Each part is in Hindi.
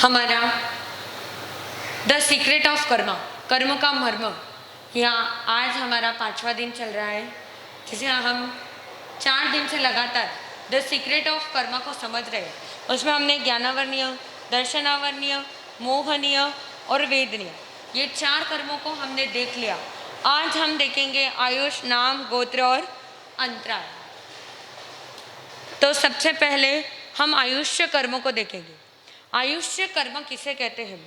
हमारा द सीक्रेट ऑफ कर्म, कर्म का मर्म, यहाँ आज हमारा 5वां दिन चल रहा है, जिसे हम 4 दिन से लगातार द सीक्रेट ऑफ कर्म को समझ रहे हैं। उसमें हमने ज्ञानावर्णीय, दर्शनावर्णीय, मोहनीय और वेदनीय, ये 4 कर्मों को हमने देख लिया। आज हम देखेंगे आयुष, नाम, गोत्र और अंतराल। तो सबसे पहले हम आयुष्य कर्म को देखेंगे। आयुष्य कर्म किसे कहते हैं?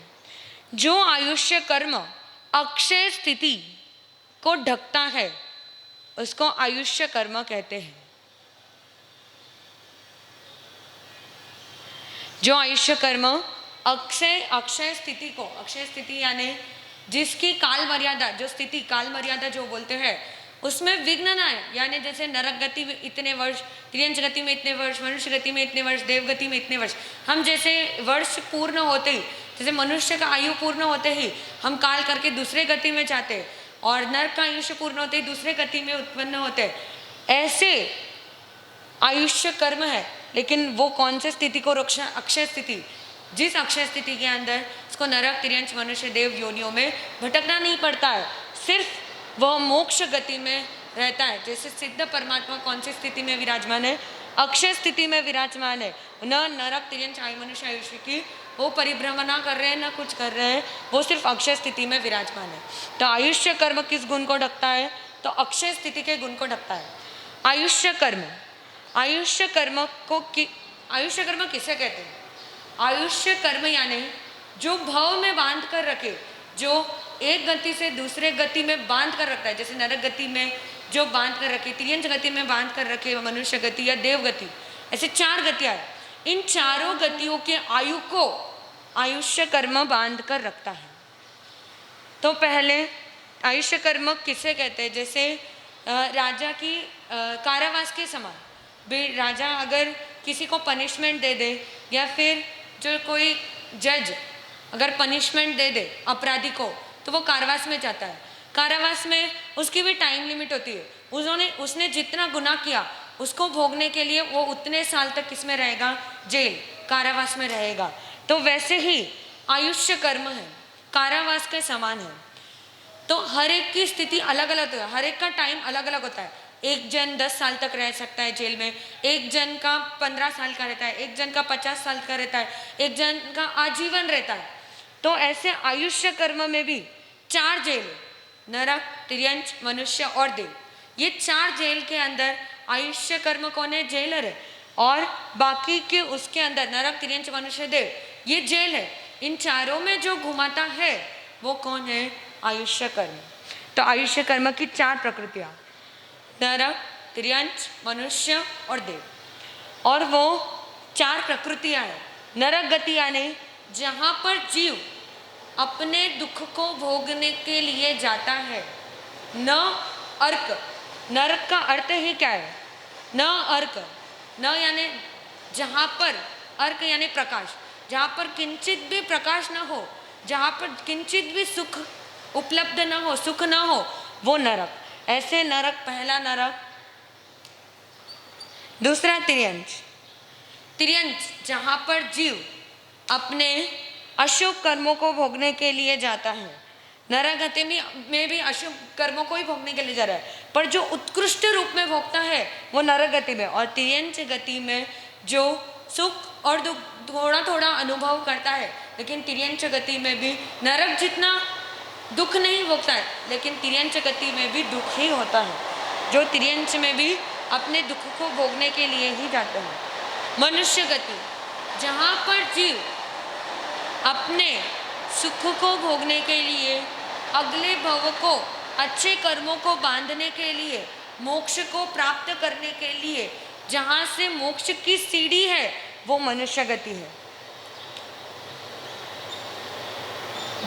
जो आयुष्य कर्म अक्षय स्थिति को ढकता है उसको आयुष्य कर्म कहते हैं। जो आयुष्य कर्म अक्षय स्थिति को, अक्षय स्थिति यानी जिसकी काल मर्यादा, जो स्थिति काल मर्यादा जो बोलते हैं, उसमें विघ्न ना है। यानी जैसे नरक गति में इतने वर्ष, तिर्यंच गति में इतने वर्ष, मनुष्य गति में इतने वर्ष, देव गति में इतने वर्ष, हम जैसे वर्ष पूर्ण होते ही, जैसे मनुष्य का आयु पूर्ण होते ही हम काल करके दूसरे गति में जाते हैं, और नरक का आयुष्य पूर्ण होते ही दूसरे गति में उत्पन्न होते हैं, ऐसे आयुष्य कर्म है। लेकिन वो कौन से स्थिति को? अक्षय स्थिति। जिस अक्षय स्थिति के अंदर उसको नरक, तिर्यंच, मनुष्य, देव योनियों में भटकना नहीं पड़ता है, सिर्फ वह मोक्ष गति में रहता है। जैसे सिद्ध परमात्मा कौन सी स्थिति में विराजमान है? अक्षय स्थिति में विराजमान है। न नरक, तिर्यंच, मनुष्य आयुष्य की वो परिभ्रमणा कर रहे हैं, न कुछ कर रहे हैं, वो सिर्फ अक्षय स्थिति में विराजमान है। तो आयुष्य कर्म किस गुण को ढकता है? तो अक्षय स्थिति के गुण को ढकता है। आयुष्य कर्म, आयुष्य कर्म किसे कहते हैं? आयुष्य कर्म यानी जो भाव में बांध कर रखे, जो एक गति से दूसरे गति में बांध कर रखता है। जैसे नरक गति में जो बांध कर रखे, तिर्यंच गति में बांध कर रखे, मनुष्य गति या देव गति, ऐसे 4 गतियां हैं। इन चारों गतियों के आयु को आयुष्य कर्म बांध कर रखता है। तो पहले आयुष्य कर्म किसे कहते हैं? जैसे राजा की कारावास के समान भी, राजा अगर किसी को पनिशमेंट दे दे, या फिर जो कोई जज अगर पनिशमेंट दे दे अपराधी को, तो वो कारावास में जाता है। कारावास में उसकी भी टाइम लिमिट होती है। उसने जितना गुनाह किया उसको भोगने के लिए वो उतने साल तक किसमें रहेगा? जेल, कारावास में रहेगा। तो वैसे ही आयुष्य कर्म है, कारावास के समान है। तो हर एक की स्थिति अलग अलग है, हर एक का टाइम अलग अलग होता है। एक जन 10 साल तक रह सकता है जेल में, एक जन का 15 साल का रहता है, एक जन का 50 साल का रहता है, एक जन का आजीवन रहता है। तो ऐसे आयुष्य कर्म में भी 4 जेल है, नरक, तिर्यंच, मनुष्य और देव। ये 4 जेल के अंदर आयुष्य कर्म कौन है? जेलर है। और बाकी के उसके अंदर नरक, तिर्यंच, मनुष्य, देव, ये जेल है। इन चारों में जो घुमाता है वो कौन है? आयुष्य कर्म। तो आयुष्य कर्म की 4 प्रकृतियां, नरक, तिर्यंच, मनुष्य और देव। और वो 4 प्रकृतियां हैं। नरक गति यानी जहाँ पर जीव अपने दुख को भोगने के लिए जाता है, न अर्क, नरक का अर्थ ही क्या है? न अर्क, न यानी जहाँ पर, अर्क यानी प्रकाश, जहाँ पर किंचित भी प्रकाश न हो, जहाँ पर किंचित भी सुख उपलब्ध न हो, सुख न हो, वो नरक। ऐसे नरक, पहला नरक। दूसरा तिर्यंच, तिर्यंच जहाँ पर जीव अपने अशुभ कर्मों को भोगने के लिए जाता है। नरक गति में भी अशुभ कर्मों को ही भोगने के लिए जा रहा है, पर जो उत्कृष्ट रूप में भोगता है वो नरक गति में। और तिर्यंच गति में जो सुख और दुख थोड़ा थोड़ा अनुभव करता है, लेकिन तिर्यंच गति में भी नरक जितना दुख नहीं भोगता है, लेकिन तिर्यंच गति में भी दुख ही होता है। जो तिर्यंच में भी अपने दुख को भोगने के लिए ही जाते हैं। मनुष्य गति जहाँ पर जीव अपने सुख को भोगने के लिए, अगले भव को, अच्छे कर्मों को बांधने के लिए, मोक्ष को प्राप्त करने के लिए जहाँ से मोक्ष की सीढ़ी है, वो मनुष्य गति है।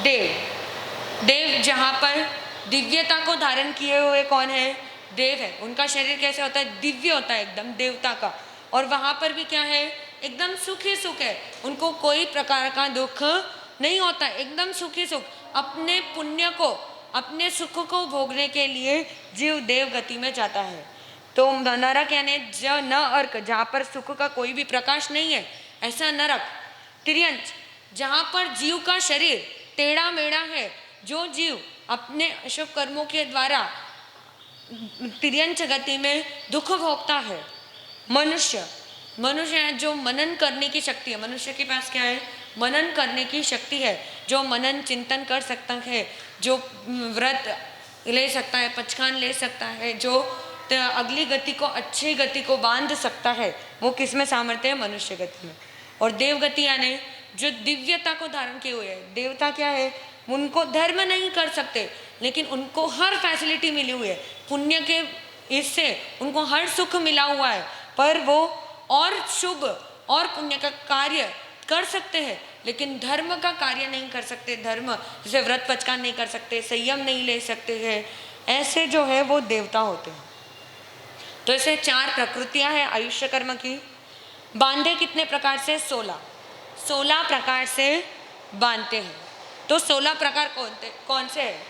देव, देव जहाँ पर दिव्यता को धारण किए हुए कौन है? देव है। उनका शरीर कैसे होता है? दिव्य होता है, एकदम देवता का। और वहाँ पर भी क्या है? एकदम सुख ही सुख है, उनको कोई प्रकार का दुख नहीं होता, एकदम सुख ही सुख। अपने पुण्य को, अपने सुख को भोगने के लिए जीव देव गति में जाता है। तो नरक यानी न अर्क, जहाँ पर सुख का कोई भी प्रकाश नहीं है, ऐसा नरक। तिर्यंच जहाँ पर जीव का शरीर टेढ़ा मेढ़ा है, जो जीव अपने अशुभ कर्मों के द्वारा तिर्यंच गति में दुख भोगता है, मनुष्य है जो मनन करने की शक्ति है। मनुष्य के पास क्या है? मनन करने की शक्ति है, जो मनन चिंतन कर सकता है, जो व्रत ले सकता है, पचखान ले सकता है, जो अगली गति को, अच्छी गति को बांध सकता है, वो किस में सामर्थ्य है? मनुष्य गति में। और देव गति यानी जो दिव्यता को धारण किए हुए है। देवता क्या है? उनको धर्म नहीं कर सकते, लेकिन उनको हर फैसिलिटी मिली हुई है, पुण्य के इससे उनको हर सुख मिला हुआ है, पर वो और शुभ और पुण्य का कार्य कर सकते हैं, लेकिन धर्म का कार्य नहीं कर सकते। धर्म जैसे व्रत पचकान नहीं कर सकते, संयम नहीं ले सकते हैं, ऐसे जो है वो देवता होते हैं। तो ऐसे 4 प्रकृतियां हैं आयुष्य कर्म की। बांधे कितने प्रकार से? 16 प्रकार से बांधते हैं। तो 16 प्रकार कौन से हैं?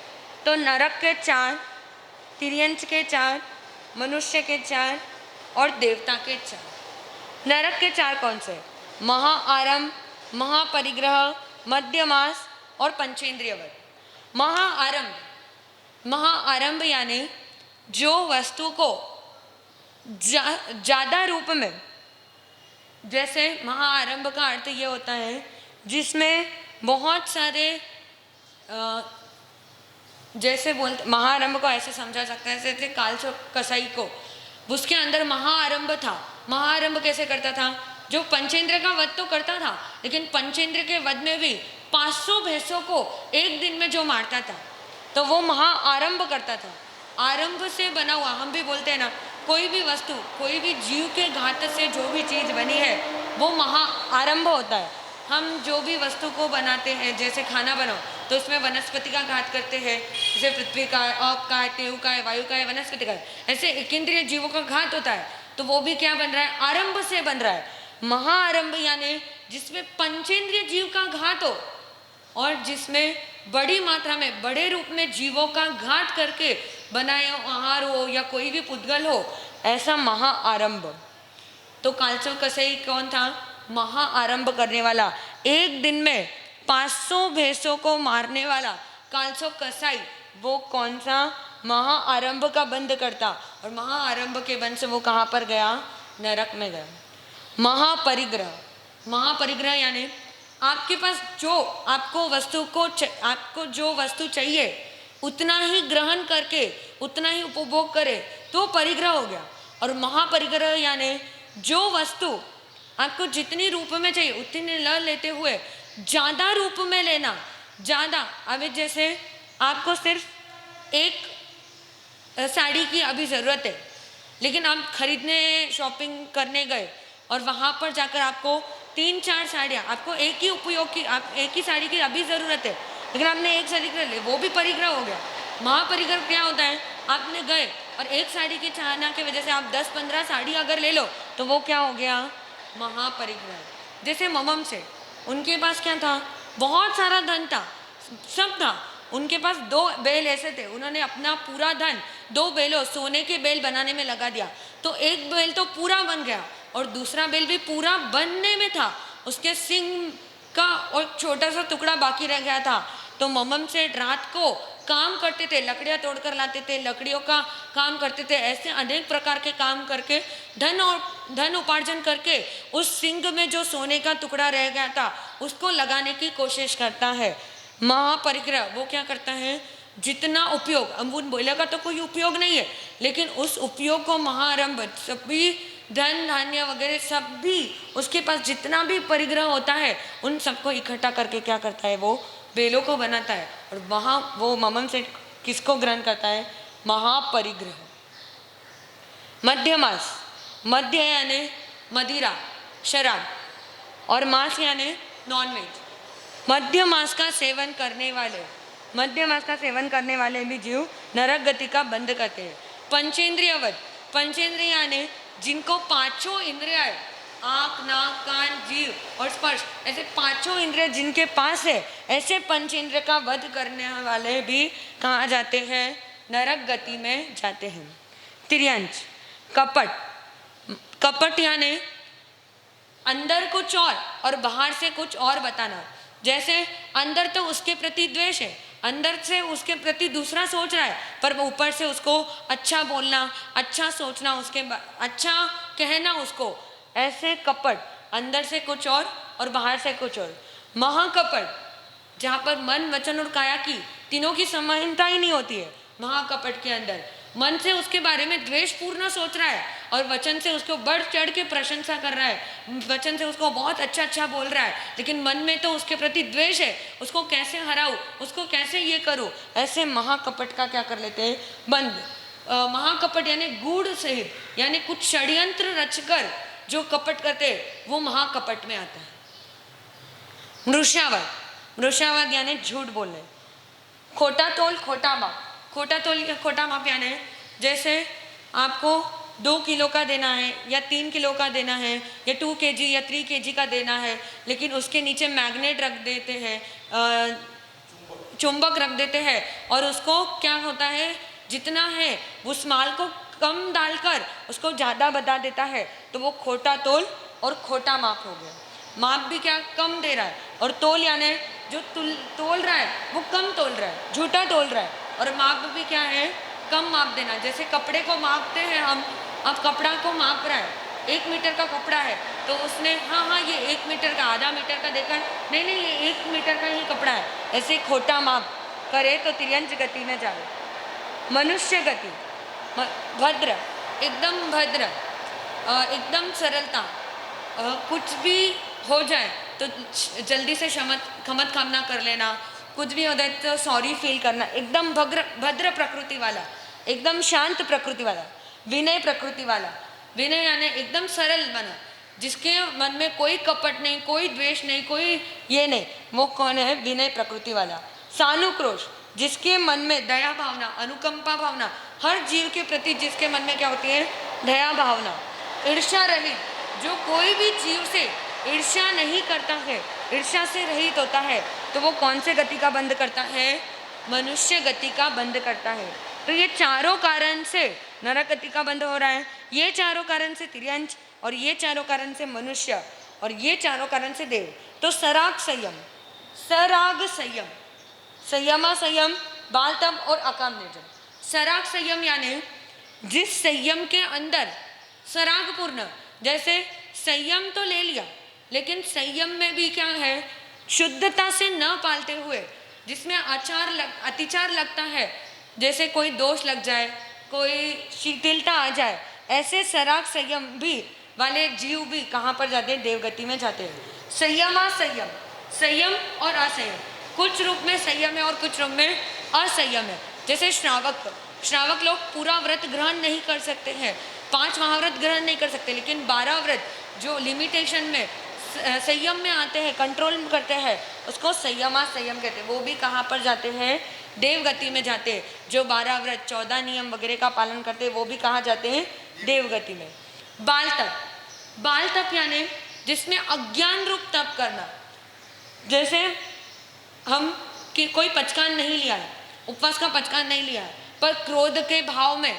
तो नरक के 4, तिर्यंच के 4, मनुष्य के 4 और देवता के 4। नरक के 4 कौन से? महाआरंभ, महापरिग्रह, मध्यमास और पंचेंद्रियवध। महाआरंभ यानी जो वस्तु को ज्यादा रूप में, जैसे महाआरंभ का अर्थ ये होता है जिसमें बहुत सारे जैसे बोलते, महाआरंभ को ऐसे समझा सकता है जैसे कालचो कसाई को, उसके अंदर महाआरंभ था। महाआरंभ कैसे करता था? जो पंचेंद्र का वध तो करता था, लेकिन पंचेंद्र के वध में भी 500 भैंसों को एक दिन में जो मारता था, तो वो महाआरंभ करता था। आरंभ से बना हुआ, हम भी बोलते हैं ना, कोई भी वस्तु, कोई भी जीव के घात से जो भी चीज बनी है वो महाआरंभ होता है। हम जो भी वस्तु को बनाते हैं, जैसे खाना बनाओ तो इसमें वनस्पति का घात करते हैं, जैसे पृथ्वी का है, आप का है, तेव का है, वायु का है, वनस्पति का है, ऐसे एकेंद्रिय जीवों का घात होता है। तो वो भी क्या बन रहा है? आरंभ से बन रहा है। महाआरंभ यानी जिसमें पंचेंद्रिय जीव का घात हो और जिसमें बड़ी मात्रा में, बड़े रूप में जीवों का घात करके बनाए आहार हो या कोई भी पुद्गल हो, ऐसा महाआरंभ। तो कालचो कसाई कौन था? महाआरंभ करने वाला। एक दिन में 500 भैंसों को मारने वाला कालचो कसाई, वो कौन सा? महाआरंभ का बंध करता। और महाआरंभ के बंध से वो कहाँ पर गया? नरक में गया। महापरिग्रह यानी आपके पास जो आपको जो वस्तु चाहिए उतना ही ग्रहण करके, उतना ही उपभोग करे, तो परिग्रह हो गया। और महापरिग्रह यानी जो वस्तु आपको जितनी रूप में चाहिए उतनी न लेते हुए ज्यादा रूप में लेना। ज्यादा, अभी जैसे आपको सिर्फ एक साड़ी की अभी जरूरत है, लेकिन आप खरीदने, शॉपिंग करने गए और वहां पर जाकर आपको 3-4 साड़ियाँ, आपको एक ही उपयोग की, आप एक ही साड़ी की अभी ज़रूरत है, लेकिन आपने एक साड़ी कर ली, वो भी परिग्रह हो गया। महापरिग्रह क्या होता है? आपने गए और एक साड़ी की चाहना की वजह से आप 10-15 साड़ी अगर ले लो तो वो क्या हो गया? महापरिग्रह। जैसे ममम से, उनके पास क्या था? बहुत सारा धन था, सब था, उनके पास 2 बैल ऐसे थे, उन्होंने अपना पूरा धन 2 बैलों, सोने के बैल बनाने में लगा दिया। तो एक बैल तो पूरा बन गया और दूसरा बैल भी पूरा बनने में था, उसके सिंग का और छोटा सा टुकड़ा बाकी रह गया था। तो ममम से रात को काम करते थे, लकड़ियाँ तोड़कर लाते थे, लकड़ियों का काम करते थे, ऐसे अनेक प्रकार के काम करके धन उपार्जन करके उस सिंग में जो सोने का टुकड़ा रह गया था उसको लगाने की कोशिश करता है। महापरिग्रह वो क्या करता है? जितना उपयोग, अम्बुन बोले का तो कोई उपयोग नहीं है, लेकिन उस उपयोग को महाआरंभ, सभी धन धान्य वगैरह सब भी, उसके पास जितना भी परिग्रह होता है उन सबको इकट्ठा करके क्या करता है? वो बेलों को बनाता है। और वहाँ वो ममन से किसको ग्रहण करता है? महापरिग्रह। मध्यमास, मध्य यानी मदिरा, शराब, और मांस यानी नॉनवेज। मध्य मांस का सेवन करने वाले भी जीव नरक गति का बंध करते हैं। पंचेंद्रियवध, पंचेंद्रिय यानी जिनको 5 इंद्रियां है, आँख, नाक, कान, जीव और स्पर्श, ऐसे 5 इंद्रिय जिनके पास है, ऐसे पंचेंद्रिय का वध करने वाले भी कहाँ जाते हैं? नरक गति में जाते हैं। तिर्यंच, कपट यानी अंदर कुछ और बाहर से कुछ और बताना। जैसे अंदर तो उसके प्रति द्वेष है, अंदर से उसके प्रति दूसरा सोच रहा है, पर ऊपर से उसको अच्छा बोलना, अच्छा सोचना, अच्छा कहना उसको, ऐसे कपट, अंदर से कुछ और बाहर से कुछ और। महाकपट जहाँ पर मन वचन और काया की तीनों की समानता ही नहीं होती है। महाकपट के अंदर मन से उसके बारे में द्वेषपूर्ण सोच रहा है और वचन से उसको बढ़ चढ़ के प्रशंसा कर रहा है, वचन से उसको बहुत अच्छा अच्छा बोल रहा है, लेकिन मन में तो उसके प्रति द्वेष है। उसको कैसे हराऊं, उसको कैसे ये करूं, ऐसे महाकपट का क्या कर लेते हैं, बंद। महाकपट यानी गूढ़ सहित, यानी कुछ षड्यंत्र रचकर जो कपट करते वो महाकपट में आता है। मृषावाद, मृषावाद यानी झूठ बोलने, खोटा तोल खोटा माप। खोटा तोल खोटा माप यानी जैसे आपको 2 किलो का देना है या 3 किलो का देना है या 2 kg या 3 kg का देना है, लेकिन उसके नीचे मैग्नेट रख देते हैं, चुंबक रख देते हैं, और उसको क्या होता है, जितना है उस माल को कम डालकर उसको ज़्यादा बता देता है, तो वो खोटा तोल और खोटा माप हो गया। माप भी क्या कम दे रहा है, और तोल यानी जो तोल रहा है वो कम तोल रहा है, झूठा तोल रहा है, और माप भी क्या है, कम माप देना। जैसे कपड़े को मापते हैं हम, अब कपड़ा को माप रहा है, 1 मीटर का कपड़ा है, तो उसने हाँ ये 1 मीटर का, आधा मीटर का देखा, नहीं ये 1 मीटर का ही कपड़ा है, ऐसे खोटा माप करे तो तिर्यंच गति में जाए। मनुष्य गति, भद्र, एकदम भद्र, एकदम सरलता, कुछ भी हो जाए तो जल्दी से क्षमत कामना कर लेना, कुछ भी हो जाए तो सॉरी फील करना, एकदम भद्र प्रकृति वाला, एकदम शांत प्रकृति वाला, विनय प्रकृति वाला। विनय यानी एकदम सरल बना, जिसके मन में कोई कपट नहीं, कोई द्वेष नहीं, कोई ये नहीं, वो कौन है, विनय प्रकृति वाला। सानुक्रोश, जिसके मन में दया भावना, अनुकंपा भावना, हर जीव के प्रति जिसके मन में क्या होती है, दया भावना। ईर्ष्या रहित, जो कोई भी जीव से ईर्ष्या नहीं करता है, ईर्ष्या से रहित होता है, तो वो कौन से गति का बंध करता है, मनुष्य गति का बंध करता है। तो ये चारों कारण से नरक गति का बंध हो रहा है, ये चारों कारण से तिर्यंच, और ये चारों कारण से मनुष्य, और ये चारों कारण से देव। तो सराग संयम, सराग संयम, संयमा संयम, बाल तप और अकाम निर्जन। सराग संयम यानी जिस संयम के अंदर सराग पूर्ण, जैसे संयम तो ले लिया, लेकिन संयम में भी क्या है, शुद्धता से न पालते हुए, जिसमें अतिचार लगता है, जैसे कोई दोष लग जाए, कोई शिथिलता आ जाए, ऐसे सराग संयम भी वाले जीव भी कहाँ पर जाते हैं, देवगति में जाते हैं। संयमा संयम, संयम और असंयम, कुछ रूप में संयम है और कुछ रूप में असंयम है। जैसे श्रावक लोग पूरा व्रत ग्रहण नहीं कर सकते हैं, 5 महाव्रत ग्रहण नहीं कर सकते, लेकिन 12 व्रत जो लिमिटेशन में संयम में आते हैं, कंट्रोल करते हैं, उसको संयमा संयम कहते हैं। वो भी कहाँ पर जाते हैं, देवगति में जाते हैं। जो 12 व्रत 14 नियम वगैरह का पालन करते हैं, वो भी कहाँ जाते हैं, देवगति में। बाल तप, बाल तप यानी जिसमें अज्ञान रूप तप करना। जैसे हम कि कोई पचकान नहीं लिया है, उपवास का पचकान नहीं लिया है, पर क्रोध के भाव में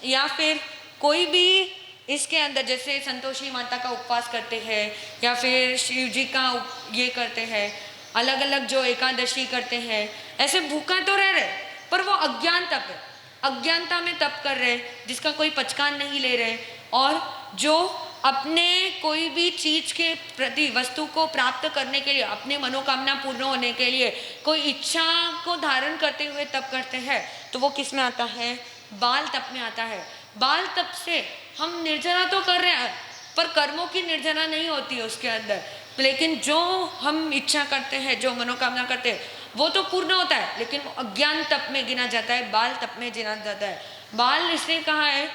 या फिर कोई भी इसके अंदर, जैसे संतोषी माता का उपवास करते हैं या फिर शिव जी का ये करते हैं, अलग अलग जो एकादशी करते हैं, ऐसे भूखा तो रह रहे, पर वो अज्ञान तप है, अज्ञानता में तप कर रहे, जिसका कोई पचकान नहीं ले रहे, और जो अपने कोई भी चीज के प्रति, वस्तु को प्राप्त करने के लिए, अपने मनोकामना पूर्ण होने के लिए कोई इच्छा को धारण करते हुए तप करते हैं, तो वो किस में आता है, बाल तप में आता है। बाल तप से हम निर्जरा तो कर रहे हैं, पर कर्मों की निर्जरा नहीं होती है उसके अंदर, लेकिन जो हम इच्छा करते हैं, जो मनोकामना करते हैं, वो तो पूर्ण होता है, लेकिन वो अज्ञान तप में गिना जाता है, बाल तप में गिना जाता है। बाल इसलिए कहा है,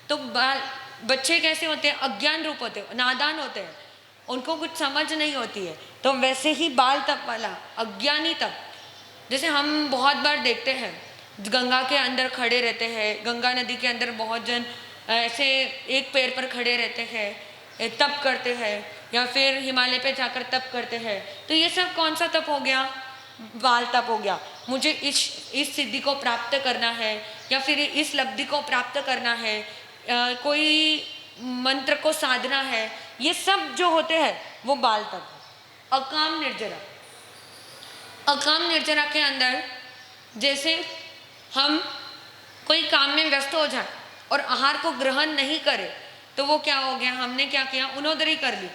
तो बाल बच्चे कैसे होते हैं, अज्ञान रूप होते हैं, नादान होते हैं, उनको कुछ समझ नहीं होती है, तो वैसे ही बाल तप वाला अज्ञानी तप। जैसे हम बहुत बार देखते हैं, गंगा के अंदर खड़े रहते हैं, गंगा नदी के अंदर बहुत जन ऐसे एक पैर पर खड़े रहते हैं, तप करते हैं, या फिर हिमालय पे जाकर तप करते हैं। तो ये सब कौन सा तप हो गया, बाल तप हो गया। मुझे इस सिद्धि को प्राप्त करना है, या फिर इस लब्धि को प्राप्त करना है, कोई मंत्र को साधना है, ये सब जो होते हैं वो बाल तप है। अकाम निर्जरा, अकाम निर्जरा के अंदर जैसे हम कोई काम में व्यस्त हो जाए और आहार को ग्रहण नहीं करे तो वो क्या हो गया, हमने क्या किया, उनोदरी कर ली,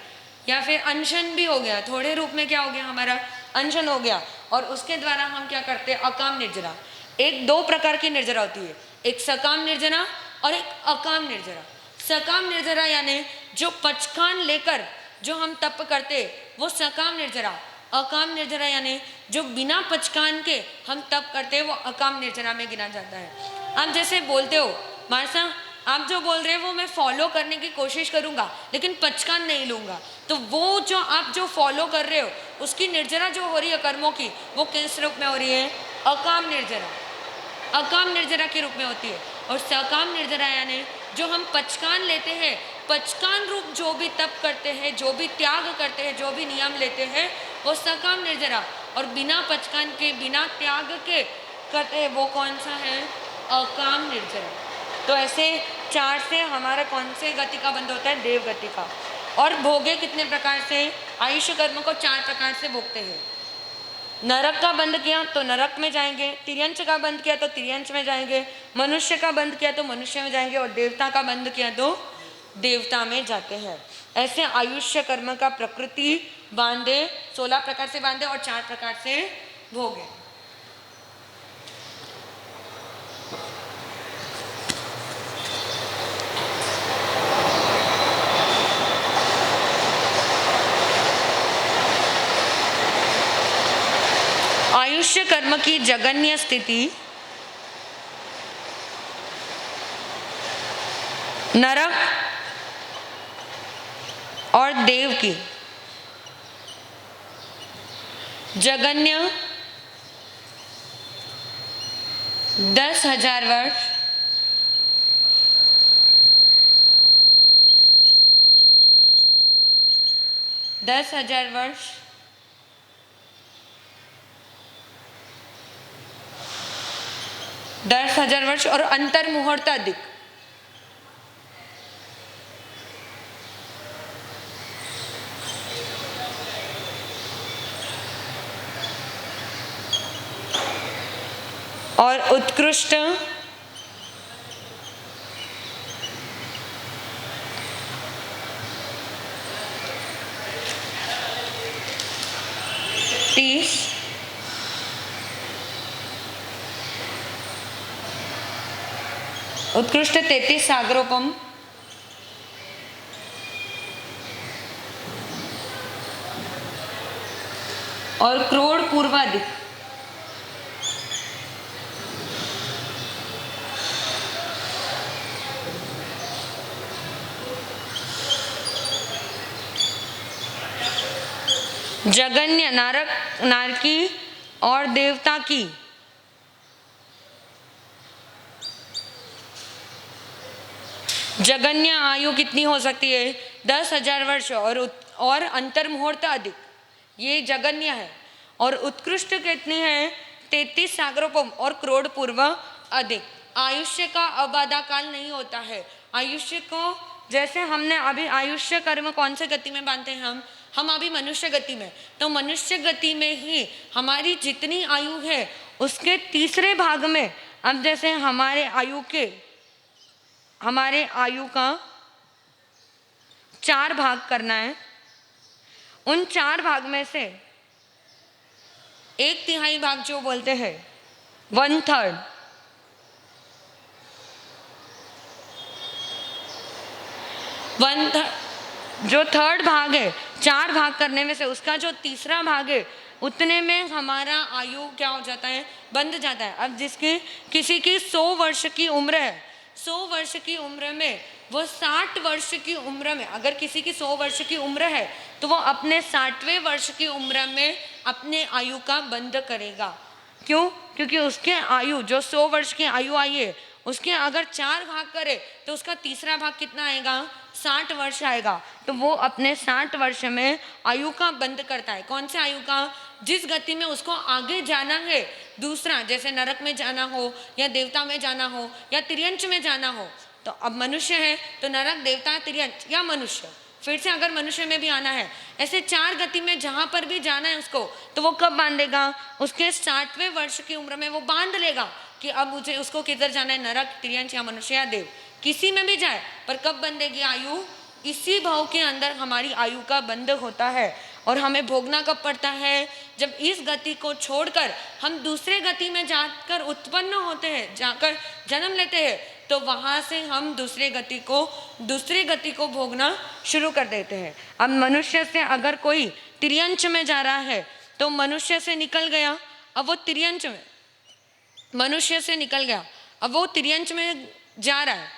या फिर अनशन भी हो गया, थोड़े रूप में क्या हो गया, हमारा अनशन हो गया, और उसके द्वारा हम क्या करते हैं, अकाम निर्जरा। एक दो प्रकार की निर्जरा होती है, एक सकाम निर्जरा और एक अकाम निर्जरा। सकाम निर्जरा यानी जो पचकान लेकर जो हम तप करते वो सकाम निर्जरा। अकाम निर्जरा यानी जो बिना पचकान के हम तप करते हैं वो अकाम निर्जरा में गिना जाता है। आप जैसे बोलते हो मारसा, आप जो बोल रहे हैं वो मैं फॉलो करने की कोशिश करूंगा लेकिन पचकान नहीं लूंगा, तो वो जो आप जो फॉलो कर रहे हो उसकी निर्जरा जो हो रही है कर्मों की, वो किस रूप में हो रही है, अकाम निर्जरा, अकाम निर्जरा के रूप में होती है। और सकाम निर्जरा यानी जो हम पचकान लेते हैं, पचकान रूप जो भी तप करते हैं, जो भी त्याग करते हैं, जो भी नियम लेते हैं वो सकाम निर्जरा, और बिना पचकान के बिना त्याग के करते हैं वो कौन सा है, अकाम निर्जरा। तो ऐसे 4 से हमारा कौन से गति का बंध होता है, देव गति का। और भोगे कितने प्रकार से, आयुष्य कर्म को 4 प्रकार से भोगते हैं। नरक का बंध किया तो नरक में जाएंगे, तिर्यंच का बंध किया तो तिर्यंच में जाएंगे, मनुष्य का बंध किया तो मनुष्य में जाएंगे, और देवता का बंध किया तो देवता में जाते हैं। ऐसे आयुष्य कर्म का प्रकृति बांधे, 16 प्रकार से बांधे और 4 प्रकार से भोगे। आयुष्य कर्म की जगन्य स्थिति नरक और देव की जगन्य 10,000 वर्ष, दस हजार वर्ष, 10,000 वर्ष और अंतर मुहूर्त अधिक। और उत्कृष्ट 30, उत्कृष्ट 33 सागरोपम, और क्रोड़ पूर्वाधिक। जगन्य नारक नारकी और देवता की जगन्य आयु कितनी हो सकती है, 10,000 वर्ष और अंतर मुहूर्त अधिक, ये जगन्य है। और उत्कृष्ट कितनी है, 33 सागरोपम और करोड़ पूर्व अधिक। आयुष्य का अबाधा काल नहीं होता है। आयुष्य को जैसे हमने अभी आयुष्य कर्म कौन से गति में बांधते हैं, हम अभी मनुष्य गति में, तो मनुष्य गति में ही हमारी जितनी आयु है उसके तीसरे भाग में, अब जैसे हमारे आयु का 4 भाग करना है, उन 4 भाग में से 1/3 भाग जो बोलते हैं 1/3, जो 3rd भाग है, 4 भाग करने में से उसका जो तीसरा भाग है उतने में हमारा आयु क्या हो जाता है, बंध जाता है। अब किसी की 100 वर्ष की उम्र है, 100 वर्ष की उम्र में वो 60 वर्ष की उम्र में, अगर किसी की 100 वर्ष की उम्र है तो वो अपने 60वें वर्ष की उम्र में अपने आयु का बंध करेगा। क्यों? क्योंकि उसके आयु जो 100 वर्ष की आयु आई है उसके अगर 4 भाग करे तो उसका तीसरा भाग कितना आएगा, 60 वर्ष आएगा। तो वो अपने 60 वर्ष में आयु का बंध करता है। कौन से आयु का? जिस गति में उसको आगे जाना है, दूसरा जैसे नरक में जाना हो या देवता में जाना हो या तिर्यंच में जाना हो। तो अब मनुष्य है तो नरक, देवता, तिर्यंच या मनुष्य, फिर से अगर मनुष्य में भी आना है, ऐसे 4 गति में जहाँ पर भी जाना है उसको, तो वो कब बांधेगा? उसके 60वें वर्ष की उम्र में वो बांध लेगा कि अब मुझे उसको किधर जाना है, नरक, तिर्यंच या मनुष्य या देव, किसी में भी जाए। पर कब बंधेगी आयु? इसी भाव के अंदर हमारी आयु का बंध होता है। और हमें भोगना कब पड़ता है? जब इस गति को छोड़कर हम दूसरे गति में जाकर उत्पन्न होते हैं, जाकर जन्म लेते हैं, तो वहां से हम दूसरे गति को भोगना शुरू कर देते हैं। अब मनुष्य से अगर कोई तिर्यंच में जा रहा है तो मनुष्य से निकल गया, अब वो तिर्यंच में, मनुष्य से निकल गया, अब वो तिर्यंच में जा रहा है,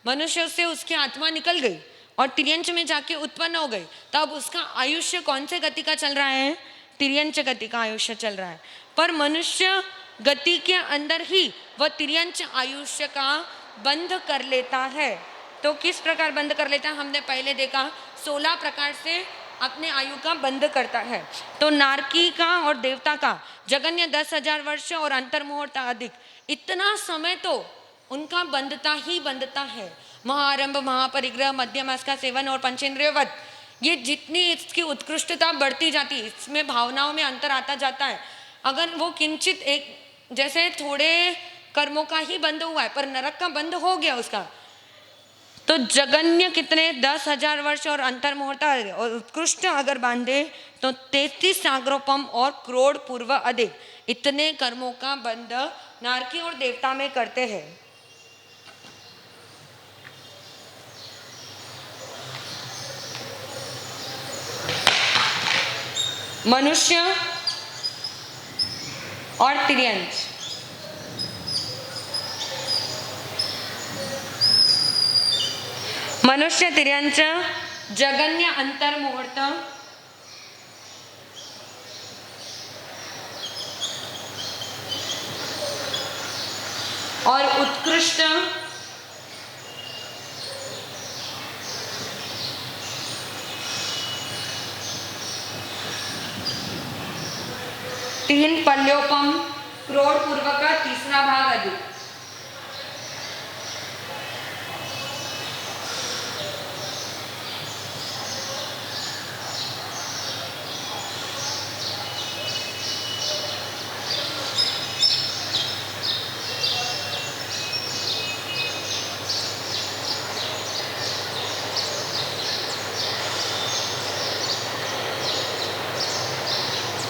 मनुष्य से उसकी आत्मा निकल गई और तिर्यंच में जाके उत्पन्न हो गई, तो अब उसका आयुष्य कौन से गति का चल रहा है? तिर्यंच गति का आयुष्य चल रहा है। पर मनुष्य गति के अंदर ही वह तिर्यंच आयुष्य का बंध कर लेता है। तो किस प्रकार बंध कर लेता है? हमने पहले देखा 16 प्रकार से अपने आयु का बंध करता है। तो नारकी का और देवता का जगन्य 10,000 वर्ष और अंतर्मुहूर्त अधिक, इतना समय तो उनका बंधता ही बंधता है। महाआरंभ, महापरिग्रह, मध्यमास का सेवन और पंचेंद्रिय वध, ये जितनी इसकी उत्कृष्टता बढ़ती जाती है, इसमें भावनाओं में अंतर आता जाता है। अगर वो किंचित एक, जैसे थोड़े कर्मों का ही बंध हुआ है पर नरक का बंध हो गया उसका, तो जगन्य कितने 10,000 वर्ष और अंतर्मुहूर्त और उत्कृष्ट अगर बांधे तो 33 सागरोपम और करोड़ पूर्व अधिक, इतने कर्मों का बंध नारकी और देवता में करते हैं। मनुष्य और तिर्यंच, मनुष्य, तिर्यंच, जगन्य, अंतर्मुहूर्त और उत्कृष्ट तीन पल्योपम, करोड़ पूर्व का तीसरा भाग अधिक।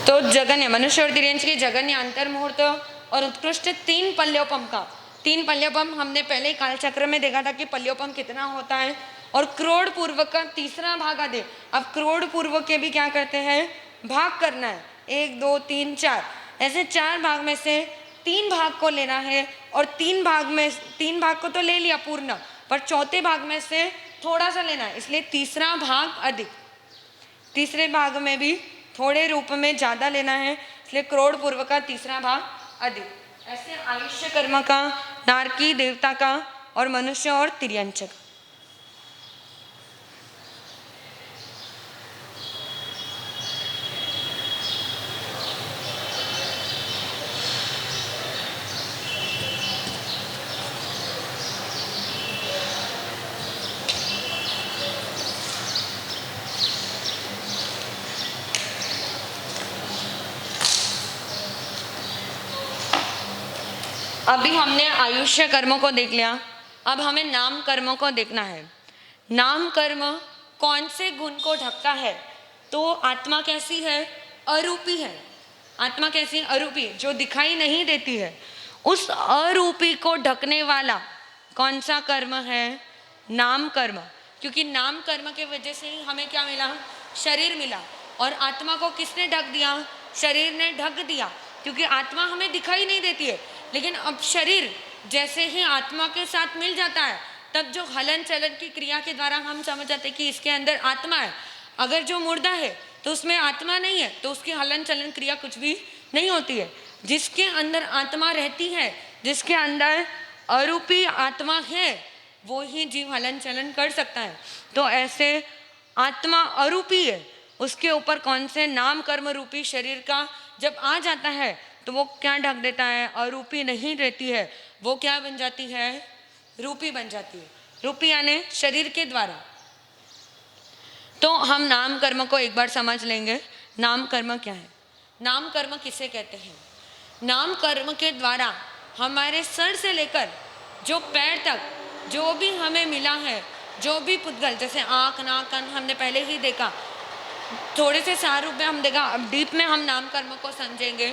तो जगन्य, मनुष्य और तिर्यंच की जगन्य, अंतर्मुहूर्त और उत्कृष्ट 3 पल्योपम का, 3 पल्योपम हमने पहले कालचक्र में देखा था कि पल्योपम कितना होता है, और करोड़ पूर्व का तीसरा भाग आदि। अब करोड़ पूर्व के भी क्या करते हैं? भाग करना है, 1 2 3 4, ऐसे 4 भाग में से 3 भाग को लेना है, और 3 भाग को तो ले लिया पूर्ण, पर चौथे भाग में से थोड़ा सा लेना है, इसलिए तीसरा भाग अधिक। तीसरे भाग में भी थोड़े रूप में ज्यादा लेना है, इसलिए करोड़ पूर्व का तीसरा भाग अधिक। ऐसे आयुष्य कर्म का, नारकी, देवता का और मनुष्य और तिर्यंच का। अभी हमने आयुष्य कर्मों को देख लिया, अब हमें नाम कर्मों को देखना है। नाम कर्म कौन से गुण को ढकता है? तो आत्मा कैसी है? अरूपी है। आत्मा कैसी? अरूपी, जो दिखाई नहीं देती है। उस अरूपी को ढकने वाला कौन सा कर्म है? नाम कर्म। क्योंकि नाम कर्म के वजह से ही हमें क्या मिला? शरीर मिला। और आत्मा को किसने ढक दिया? शरीर ने ढक दिया, क्योंकि आत्मा हमें दिखाई नहीं देती है। लेकिन अब शरीर जैसे ही आत्मा के साथ मिल जाता है, तब जो हलन चलन की क्रिया के द्वारा हम समझ जाते हैं कि इसके अंदर आत्मा है। अगर जो मुर्दा है तो उसमें आत्मा नहीं है, तो उसकी हलन चलन क्रिया कुछ भी नहीं होती है। जिसके अंदर आत्मा रहती है, जिसके अंदर अरूपी आत्मा है, वो ही जीव हलन चलन कर सकता है। तो ऐसे आत्मा अरूपी है, उसके ऊपर कौन से नाम कर्म रूपी शरीर का जब आ जाता है, तो वो क्या ढक देता है? अरूपी नहीं रहती है, वो क्या बन जाती है? रूपी बन जाती है। रूपी यानी शरीर के द्वारा। तो हम नाम कर्म को एक बार समझ लेंगे। नाम कर्म क्या है? नाम कर्म किसे कहते हैं? नाम कर्म के द्वारा हमारे सर से लेकर जो पैर तक जो भी हमें मिला है, जो भी पुद्गल, जैसे आँख नाक कान हमने पहले ही देखा, थोड़े से सार रूप में हम देखा, अब डीप में हम नाम कर्म को समझेंगे।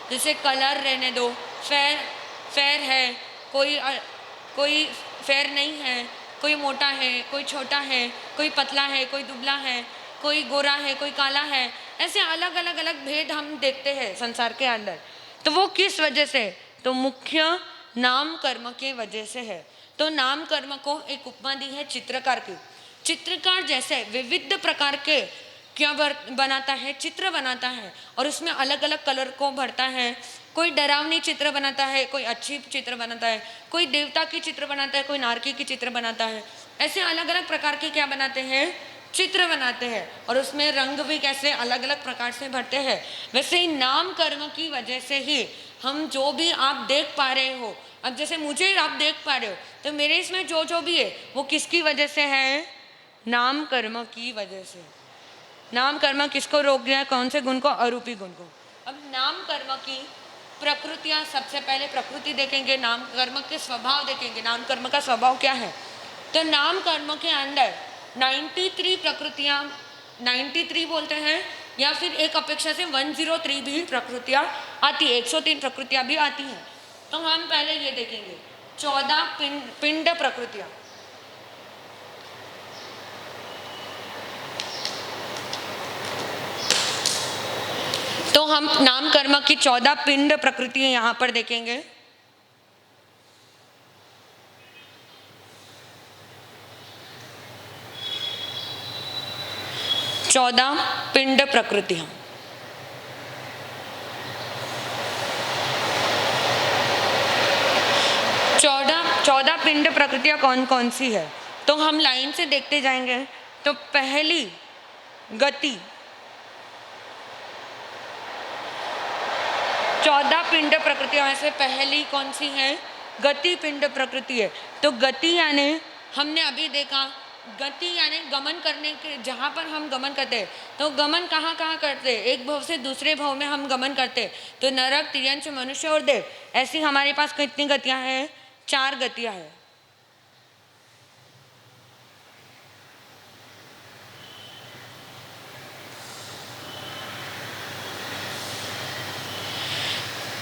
जैसे कलर रहने दो, फेयर फेयर है, कोई फेयर नहीं है, कोई मोटा है, कोई छोटा है, कोई पतला है, कोई दुबला है, कोई गोरा है, कोई काला है, ऐसे अलग अलग अलग भेद हम देखते हैं संसार के अंदर। तो वो किस वजह से? तो मुख्य नाम कर्म के वजह से है। तो नाम कर्म को एक उपमा दी है चित्रकार की। चित्रकार जैसे विविध प्रकार के क्या बनाता है? चित्र बनाता है, और उसमें अलग अलग कलर को भरता है। कोई डरावनी चित्र बनाता है, कोई अच्छी चित्र बनाता है, कोई देवता की चित्र बनाता है, कोई नारकी की चित्र बनाता है। ऐसे अलग अलग प्रकार के क्या बनाते हैं? चित्र बनाते हैं, और उसमें रंग भी कैसे अलग अलग प्रकार से भरते हैं। वैसे ही नाम कर्म की वजह से ही हम जो भी आप देख पा रहे हो, अब जैसे मुझे आप देख पा रहे हो, तो मेरे इसमें जो जो भी है वो किसकी वजह से है? नाम कर्म की वजह से। नाम कर्म किसको रोक दिया? कौन से गुण को? अरूपी गुण को। अब नाम कर्म की प्रकृतियां, सबसे पहले प्रकृति देखेंगे, नाम कर्म के स्वभाव देखेंगे। नाम कर्म का स्वभाव क्या है? तो नाम कर्म के अंदर 93 प्रकृतियां, 93 बोलते हैं, या फिर एक अपेक्षा से 103 भी प्रकृतियां आती है, 103 प्रकृतियां भी आती हैं। तो हम पहले ये देखेंगे 14 पिंड प्रकृतियां। तो हम नाम कर्म की 14 पिंड प्रकृतियां यहां पर देखेंगे। चौदह पिंड प्रकृतियां। चौदह पिंड प्रकृतियां कौन कौन सी है? तो हम लाइन से देखते जाएंगे। तो पहली गति, 14 पिंड प्रकृतियों में से पहली कौन सी है? गति पिंड प्रकृति है। तो गति यानी हमने अभी देखा, गति यानी गमन करने के, जहाँ पर हम गमन करते हैं, तो गमन कहाँ कहाँ करते हैं? एक भव से दूसरे भव में हम गमन करते हैं। तो नरक, तिर्यंच, मनुष्य और देव, ऐसी हमारे पास कितनी गतियाँ हैं? 4 गतियाँ हैं।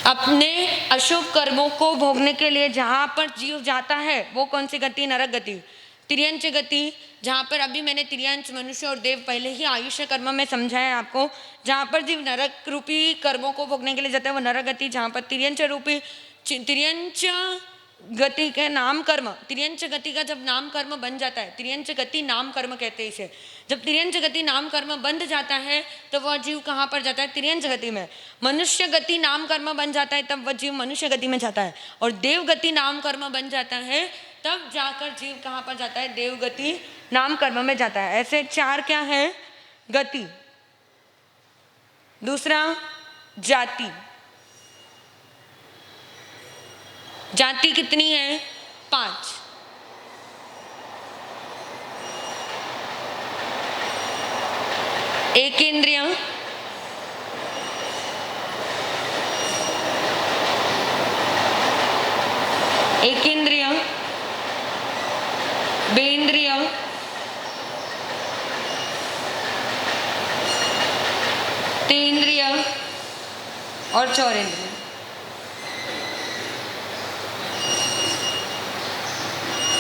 अपने अशुभ कर्मों को भोगने के लिए जहाँ पर जीव जाता है वो कौन सी गति? नरक गति। तिर्यंच गति, जहाँ पर अभी मैंने तिर्यंच, मनुष्य और देव पहले ही आयुष्य कर्म में समझाया आपको, जहाँ पर जीव नरक रूपी कर्मों को भोगने के लिए जाता है वो नरक गति। जहाँ पर तिर्यंच रूपी, तिर्यंच गति के नाम कर्म, तिर्यंच गति का जब नाम कर्म बन जाता है, तिर्यंच गति नाम कर्म कहते हैं इसे, जब तिर्यंच गति नाम कर्म बंध जाता है तो वह जीव कहाँ पर जाता है? तिर्यंच गति में। मनुष्य गति नाम कर्म बन जाता है तब वह जीव मनुष्य गति में जाता है, और देव गति नाम कर्म बन जाता है तब जाकर जीव कहाँ पर जाता है? देव गति नाम कर्म में जाता है। ऐसे 4 क्या है? गति। दूसरा जाति। जाति कितनी है? 5। एक इंद्रिय, एक इंद्रिय, बेंद्रिय, तेंद्रिय और चौरेंद्रिय।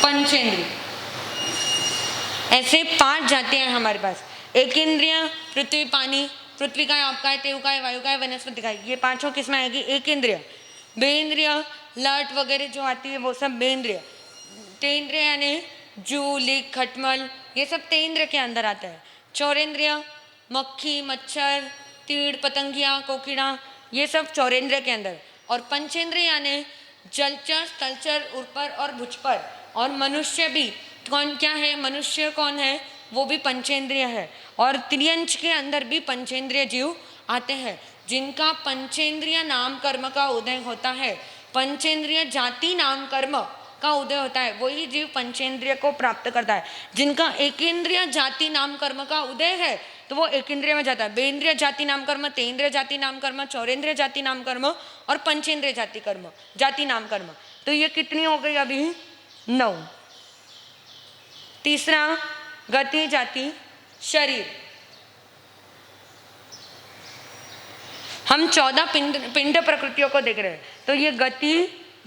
पंचेंद्रिय। ऐसे 5 जातियां हैं हमारे पास। एक इंद्रिय पृथ्वी, पानी, पृथ्वी का है, आपका है, तेव का है, वायु का है, वनस्पति का है, ये 5 किस में आएगी? एक इंद्रिय। बेंद्रिय, लट वगैरह जो आती है वो सब बेंद्रिय। तेंद्रिय यानी जू, लीक, खटमल, ये सब तेंद्र के अंदर आता है। चौरेंद्रिय, मक्खी, मच्छर, तीड़, पतंगियाँ, कोकिड़ा, ये सब चौरेंद्रिय के अंदर। और पंचेंद्रिय यानी जलचर, स्थलचर, उर्पर और भुजपर, और मनुष्य भी कौन क्या है? मनुष्य कौन है? वो भी पंचेंद्रिय है। और त्रियंच के अंदर भी पंचेंद्रिय जीव आते हैं, जिनका पंचेंद्रिय नाम कर्म का उदय होता है। पंचेंद्रिय जाति नाम कर्म का उदय होता है वही जीव पंचेंद्रिय को प्राप्त करता है। जिनका एकेंद्रिय जाति नाम कर्म का उदय है तो वो एकेंद्रिय में जाता है। बेंद्रिय जाति नाम कर्म, तेंद्रिय जाति नाम कर्म, चौरेंद्रिय जाति नाम कर्म और पंचेंद्रिय जाति नाम कर्म। तो ये कितनी हो गई अभी? 9। तीसरा गति जाति शरीर। हम 14 पिंड प्रकृतियों को देख रहे हैं। तो ये गति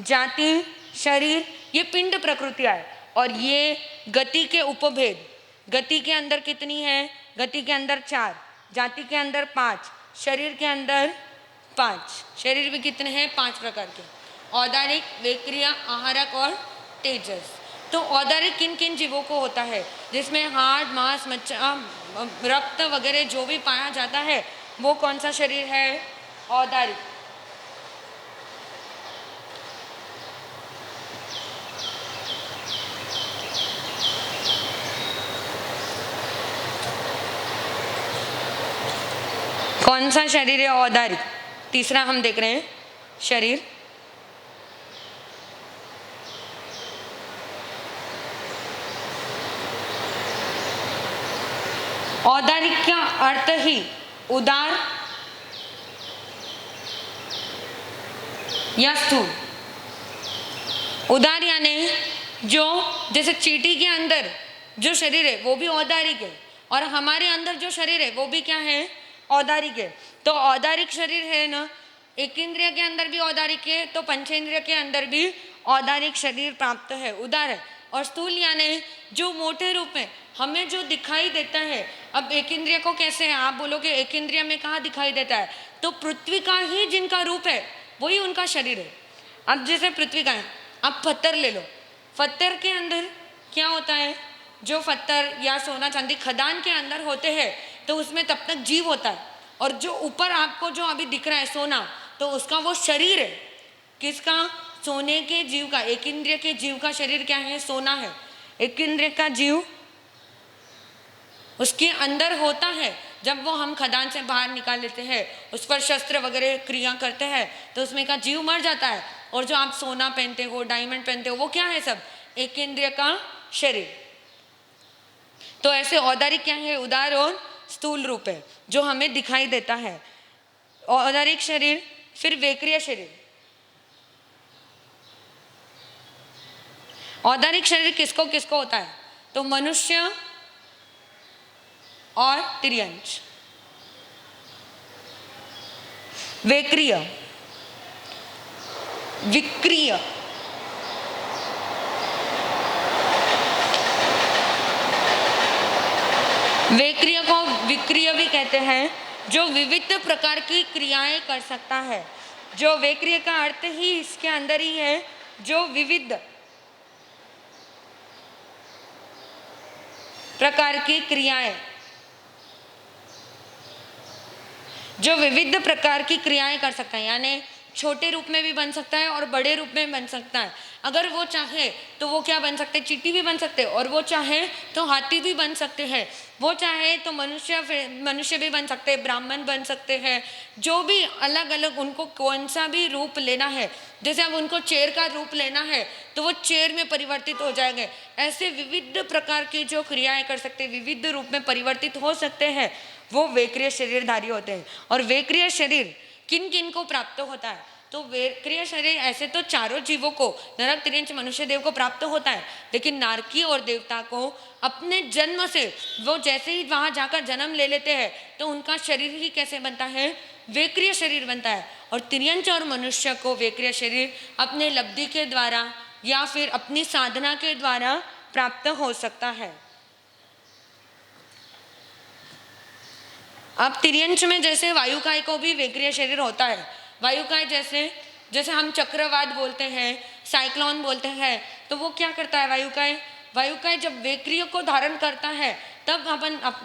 जाति शरीर ये पिंड प्रकृतियां है। और ये गति के उपभेद, गति के अंदर कितनी है? गति के अंदर 4, जाति के अंदर 5, शरीर के अंदर 5। शरीर भी कितने हैं? 5 प्रकार के, औदारिक, वेक्रिय, आहारक और तेजस। तो औदारिक किन किन जीवों को होता है? जिसमें हाड़, मांस, मज्जा, रक्त वगैरह जो भी पाया जाता है वो कौन सा शरीर है? औदारिक। कौन सा शरीर है? औदारिक। तीसरा हम देख रहे हैं शरीर। औदारिक का अर्थ ही उदार या स्थूल। उदार यानी जो, जैसे चींटी के अंदर जो शरीर है वो भी औदारिक है और हमारे अंदर जो शरीर है वो भी क्या है? औदारिक है। तो औदारिक शरीर है ना, एक इंद्रिय के अंदर भी औदारिक है तो पंचेंद्रिय के अंदर भी औदारिक शरीर प्राप्त है, उदार है। और स्थूल यानी जो मोटे रूप में हमें जो दिखाई देता है। अब एक इंद्रिय को कैसे है? आप बोलोगे एक इंद्रिय में कहाँ दिखाई देता है? तो पृथ्वी का ही जिनका रूप है वही उनका शरीर है। अब जैसे पृथ्वी का है, अब पत्थर ले लो, पत्थर के अंदर क्या होता है? जो पत्थर या सोना चांदी खदान के अंदर होते हैं तो उसमें तब तक जीव होता है। और जो ऊपर आपको जो अभी दिख रहा है सोना, तो उसका वो शरीर है। किसका? सोने के जीव का, एक इंद्रिय के जीव का शरीर क्या है? सोना है। एक इंद्रिय का जीव उसके अंदर होता है। जब वो हम खदान से बाहर निकाल लेते हैं, उस पर शस्त्र वगैरह क्रिया करते हैं तो उसमें का जीव मर जाता है। और जो आप सोना पहनते हो, डायमंड पहनते हो, वो क्या है? सब एक इंद्रिय का शरीर। तो ऐसे औदारिक क्या है? उदार और स्थूल रूप है जो हमें दिखाई देता है, औदारिक शरीर। फिर वेक्रिय शरीर। औदारिक शरीर किसको किसको होता है? तो मनुष्य और तिर्यंच। वेक्रिय, विक्रिय, वेक्रिय को विक्रिय भी कहते हैं, जो विविध प्रकार की क्रियाएं कर सकता है। जो वेक्रिय का अर्थ ही इसके अंदर ही है, जो विविध प्रकार की क्रियाएं, जो विविध प्रकार की क्रियाएं कर सकता है। यानी छोटे रूप में भी बन सकता है और बड़े रूप में बन सकता है। अगर वो चाहे तो वो क्या बन सकते हैं? चींटी भी बन सकते हैं, और वो चाहे तो हाथी भी बन सकते हैं, वो चाहे तो मनुष्य भी बन सकते हैं, ब्राह्मण बन सकते हैं। जो भी अलग अलग उनको कौन सा भी रूप लेना है, जैसे अब उनको चेयर का रूप लेना है तो वो चेयर में परिवर्तित हो जाएंगे। ऐसे विविध प्रकार की जो क्रियाएं कर सकते हैं, विविध रूप में परिवर्तित हो सकते हैं, वो वेक्रिय शरीरधारी होते हैं। और वेक्रिय शरीर किन किन को प्राप्त होता है? तो वेक्रिय शरीर ऐसे तो चारों जीवों को, नरक, तिर्यंच, मनुष्य, देव को प्राप्त होता है। लेकिन नारकी और देवता को अपने जन्म से, वो जैसे ही वहां जाकर जन्म ले लेते हैं तो उनका शरीर ही कैसे बनता है? वेक्रिय शरीर बनता है। और तिर्यंच और मनुष्य को वेक्रिय शरीर अपने लब्धि के द्वारा या फिर अपनी साधना के द्वारा प्राप्त हो सकता है। अब तिर्यंच में जैसे वायुकाय को भी वेक्रिय शरीर होता है। वायुकाय जैसे हम चक्रवात बोलते हैं, साइक्लोन बोलते हैं, तो वो क्या करता है? वायुकाय जब वेक्रिय को धारण करता है तब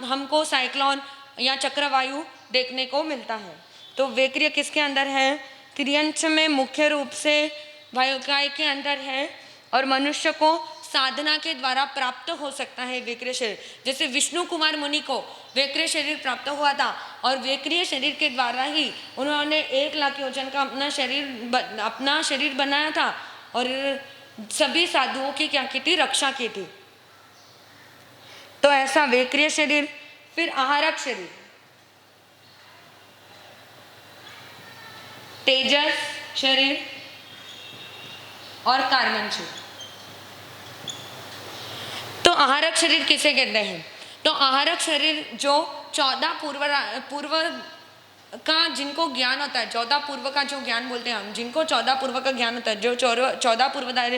हमको साइक्लोन या चक्रवायु देखने को मिलता है। तो वेक्रिय किसके अंदर है? तिर्यंच में मुख्य रूप से वायुकाय के अंदर है। और मनुष्य को साधना के द्वारा प्राप्त हो सकता है वेक्रिय शरीर। जैसे विष्णु कुमार मुनि को वेक्रिय शरीर प्राप्त हुआ था, और वेक्रिय शरीर के द्वारा ही उन्होंने 1 लाख योजन का अपना शरीर बनाया था। और सभी साधुओं की क्या की थी, रक्षा की थी। तो ऐसा वेक्रिय शरीर, फिर आहारक शरीर, तेजस शरीर और कार्बन शरीर। तो आहारक शरीर किसे कहते हैं? तो आहारक शरीर जो 14 पूर्व का जिनको ज्ञान होता है, 14 पूर्व का जो ज्ञान बोलते हैं हम, जिनको 14 पूर्व का ज्ञान होता है, जो 14 पूर्वधार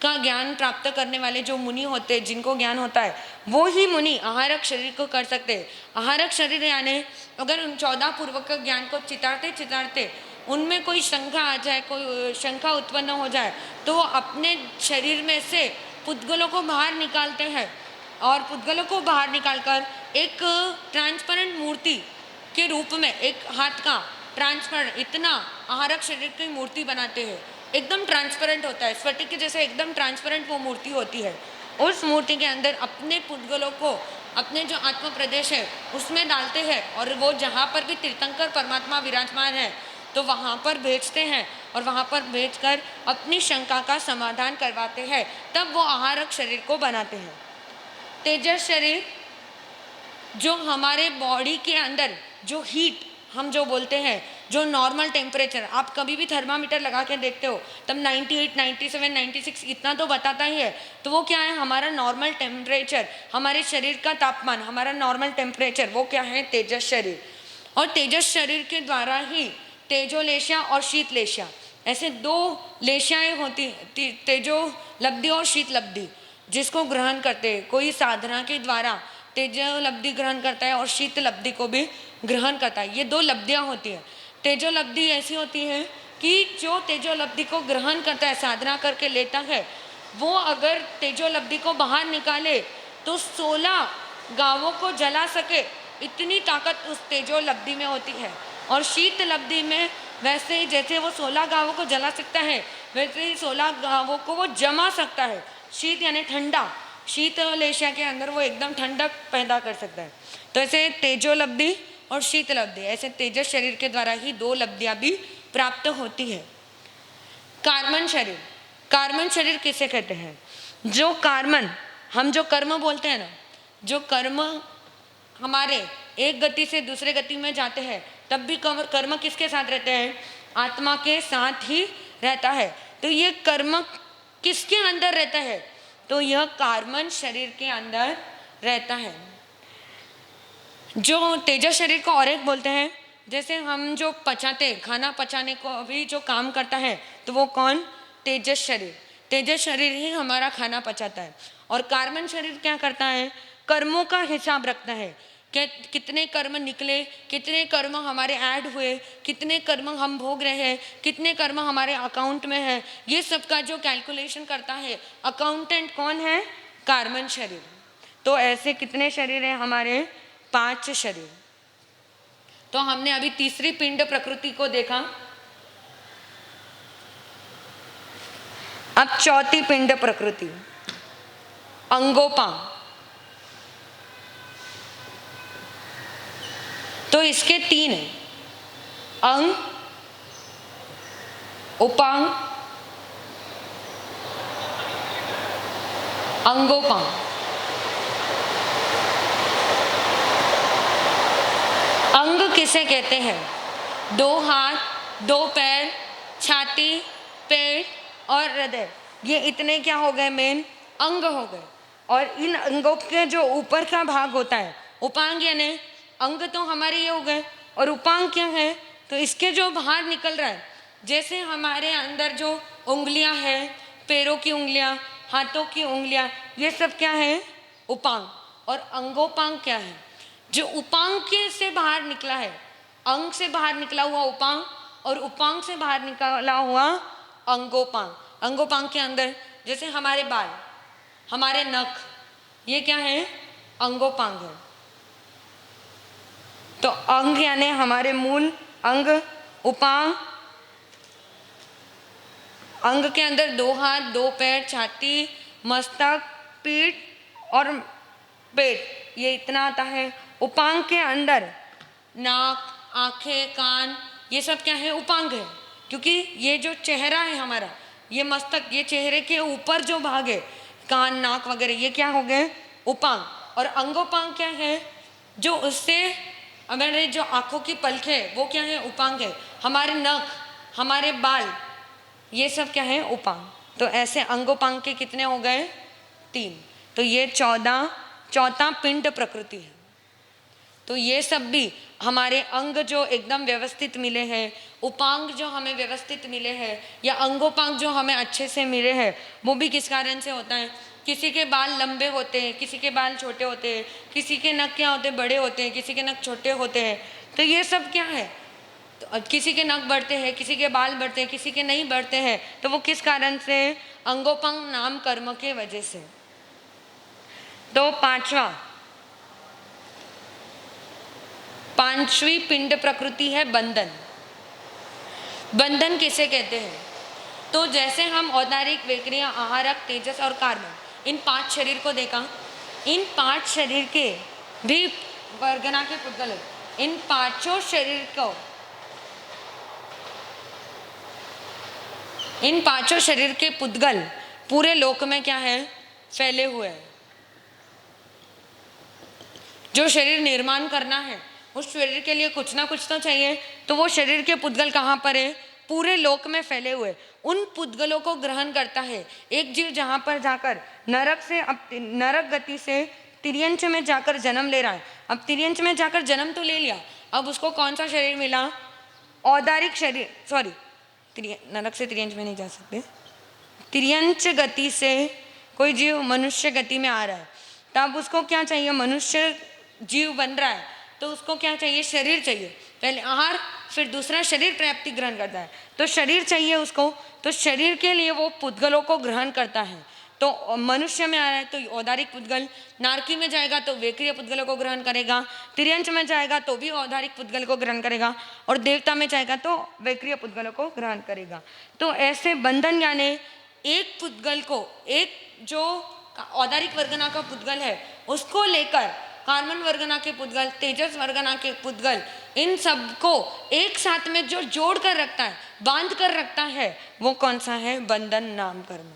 का ज्ञान प्राप्त करने वाले जो मुनि होते हैं, जिनको ज्ञान होता है, वो ही मुनि आहारक शरीर को कर सकते हैं। आहारक शरीर यानी अगर उन 14 पूर्व का ज्ञान को चितारते चितारते उनमें कोई शंका आ जाए, कोई शंका उत्पन्न हो जाए, तो वो अपने शरीर में से पुद्गलों को बाहर निकालते हैं और पुद्गलों को बाहर निकालकर एक ट्रांसपेरेंट मूर्ति के रूप में, एक हाथ का ट्रांसपेरेंट इतना आहारक शरीर की मूर्ति बनाते हैं। एकदम ट्रांसपेरेंट होता है, स्फटिक के जैसे एकदम ट्रांसपेरेंट वो मूर्ति होती है। उस मूर्ति के अंदर अपने पुद्गलों को, अपने जो आत्म प्रदेश है उसमें डालते हैं और वो जहाँ पर भी तीर्थंकर परमात्मा विराजमान है तो वहाँ पर भेजते हैं और वहाँ पर भेजकर अपनी शंका का समाधान करवाते हैं, तब वो आहारक शरीर को बनाते हैं। तेजस शरीर जो हमारे बॉडी के अंदर जो हीट हम जो बोलते हैं, जो नॉर्मल टेम्परेचर, आप कभी भी थर्मामीटर लगा के देखते हो तब 98, 97, 96 इतना तो बताता ही है। तो वो क्या है, हमारा नॉर्मल टेम्परेचर, हमारे शरीर का तापमान, हमारा नॉर्मल टेम्परेचर, वो क्या है, तेजस शरीर। और तेजस शरीर के द्वारा ही तेजोलेशिया और शीतलेशिया, ऐसे 2 लेशियाएँ होती, तेजो लब्धि और शीत लब्धि, जिसको ग्रहण करते हैं। कोई साधना के द्वारा तेजो लब्धि ग्रहण करता है और शीत लब्धि को भी ग्रहण करता है। ये 2 लब्धियाँ होती हैं। तेजो लब्धि ऐसी होती है कि जो तेजो लब्धि को ग्रहण करता है, साधना करके लेता है, वो अगर तेजो लब्धि को बाहर निकाले तो 16 गांवों को जला सके, इतनी ताकत उस तेजो लब्धि में होती है। और शीत लब्धि में वैसे ही जैसे वो 16 गांवों को जला सकता है, वैसे ही 16 गांवों को वो जमा सकता है। शीत यानी ठंडा, शीतलेशिया के अंदर वो एकदम ठंडक पैदा कर सकता है। तो ऐसे तेजो लब्धि और शीत लब्धि, ऐसे तेजस शरीर के द्वारा ही 2 लब्धियाँ भी प्राप्त होती है। कार्बन शरीर, कार्बन शरीर किसे कहते हैं? जो कार्बन, हम जो कर्म बोलते हैं ना, जो कर्म हमारे एक गति से दूसरे गति में जाते हैं, तब भी कर्म किसके साथ रहते हैं? आत्मा के साथ ही रहता है। तो ये कर्म किसके अंदर रहता है? तो यह कार्बन शरीर के अंदर रहता है। जो तेजस शरीर को और एक बोलते हैं, जैसे हम जो पचाते, खाना पचाने को भी जो काम करता है, तो वो कौन? तेजस शरीर। तेजस शरीर ही हमारा खाना पचाता है। और कार्बन शरीर क्या करता है? कर्मों का हिसाब रखता है कि कितने कर्म निकले, कितने कर्म हमारे ऐड हुए, कितने कर्म हम भोग रहे हैं, कितने कर्म हमारे अकाउंट में है, ये सब का जो कैलकुलेशन करता है अकाउंटेंट कौन है? कार्बन शरीर। तो ऐसे कितने शरीर हैं हमारे? 5 शरीर। तो हमने अभी तीसरी पिंड प्रकृति को देखा, अब चौथी पिंड प्रकृति, अंगोपांग। तो इसके 3 हैं, अंग, उपांग, अंगोपांग। अंग किसे कहते हैं? 2 हाथ, 2 पैर, छाती, पेट और हृदय, ये इतने क्या हो गए? मेन अंग हो गए। और इन अंगों के जो ऊपर का भाग होता है, उपांग, यानी अंग तो हमारे ये हो गए, और उपांग क्या है? तो इसके जो बाहर निकल रहा है, जैसे हमारे अंदर जो उंगलियां हैं, पैरों की उंगलियां, हाथों की उंगलियां, ये सब क्या है? उपांग। और अंगोपांग क्या है? जो उपांग के से बाहर निकला है, अंग से बाहर निकला हुआ उपांग और उपांग से बाहर निकला हुआ अंगोपांग। अंगोपांग के अंदर जैसे हमारे बाल, हमारे नख, ये क्या है? अंगोपांग है। तो अंग यानी हमारे मूल अंग, उपांग, अंग के अंदर 2 हाथ, 2 पैर, छाती, मस्तक, पीठ और पेट, ये इतना आता है। उपांग के अंदर नाक, आंखें, कान, ये सब क्या है? उपांग है। क्योंकि ये जो चेहरा है हमारा, ये मस्तक, ये चेहरे के ऊपर जो भाग है, कान नाक वगैरह, ये क्या हो गए? उपांग। और अंगोपांग क्या है? जो उससे हमारे जो आंखों की पलकें है वो क्या है? उपांग है। हमारे नख, हमारे बाल, ये सब क्या है? उपांग। तो ऐसे अंगोपांग के कितने हो गए? 3। तो ये 14 चौथा पिंड प्रकृति है। तो ये सब भी हमारे अंग जो एकदम व्यवस्थित मिले हैं, उपांग जो हमें व्यवस्थित मिले हैं, या अंगोपांग जो हमें अच्छे से मिले हैं, वो भी किस कारण से होता है? किसी के बाल लंबे होते हैं, किसी के बाल छोटे होते हैं, किसी के नख क्या होते हैं? बड़े होते हैं, किसी के नख छोटे होते हैं। तो ये सब क्या है? तो किसी के नख बढ़ते हैं, किसी के बाल बढ़ते हैं, किसी के नहीं बढ़ते हैं। तो वो किस कारण से? अंगोपांग नाम कर्म के वजह से। तो पांचवी पिंड प्रकृति है बंधन। बंधन किसे कहते हैं? तो जैसे हम औदारिक, वेक्रिया, आहारक, तेजस और कार्बन, इन 5 शरीर को देखा। इन 5 शरीर के भी वर्गना के पुद्गल है। इन पांचों शरीर को, इन पांचों शरीर के पुद्गल पूरे लोक में क्या है? फैले हुए हैं। जो शरीर निर्माण करना है, उस शरीर के लिए कुछ ना कुछ तो चाहिए। तो वो शरीर के पुद्गल कहाँ पर है? पूरे लोक में फैले हुए। उन पुद्गलों को ग्रहण करता है एक जीव, जहाँ पर जाकर नरक से, अब नरक गति से तिर्यंच में जाकर जन्म ले रहा है। अब तिर्यंच में जाकर जन्म तो ले लिया, अब उसको कौन सा शरीर मिला? औदारिक शरीर, सॉरी, नरक से तिर्यंच में नहीं जा सकते। तिर्यंच गति से कोई जीव मनुष्य गति में आ रहा है, तब उसको क्या चाहिए? मनुष्य जीव बन रहा है तो उसको क्या चाहिए? शरीर चाहिए। पहले आहार, फिर दूसरा शरीर प्राप्ति ग्रहण करता है, तो शरीर चाहिए उसको। तो शरीर के लिए वो पुद्गलों को ग्रहण करता है। तो मनुष्य में आ रहा है तो औदारिक पुद्गल, नारकी में जाएगा तो वेक्रिय पुद्गलों को ग्रहण करेगा, तिर्यंच में जाएगा तो भी औदारिक पुद्गल को ग्रहण करेगा, और देवता में जाएगा तो वेक्रिय पुद्गलों को ग्रहण करेगा। तो ऐसे बंधन यानी एक पुद्गल को, एक जो औदारिक वर्गना का पुद्गल है उसको लेकर कार्बन वर्गना के पुद्गल, तेजस वर्गना के पुद्गल, इन सबको एक साथ में जो जोड़ कर रखता है, बांध कर रखता है, वो कौन सा है? बंधन नाम कर्म।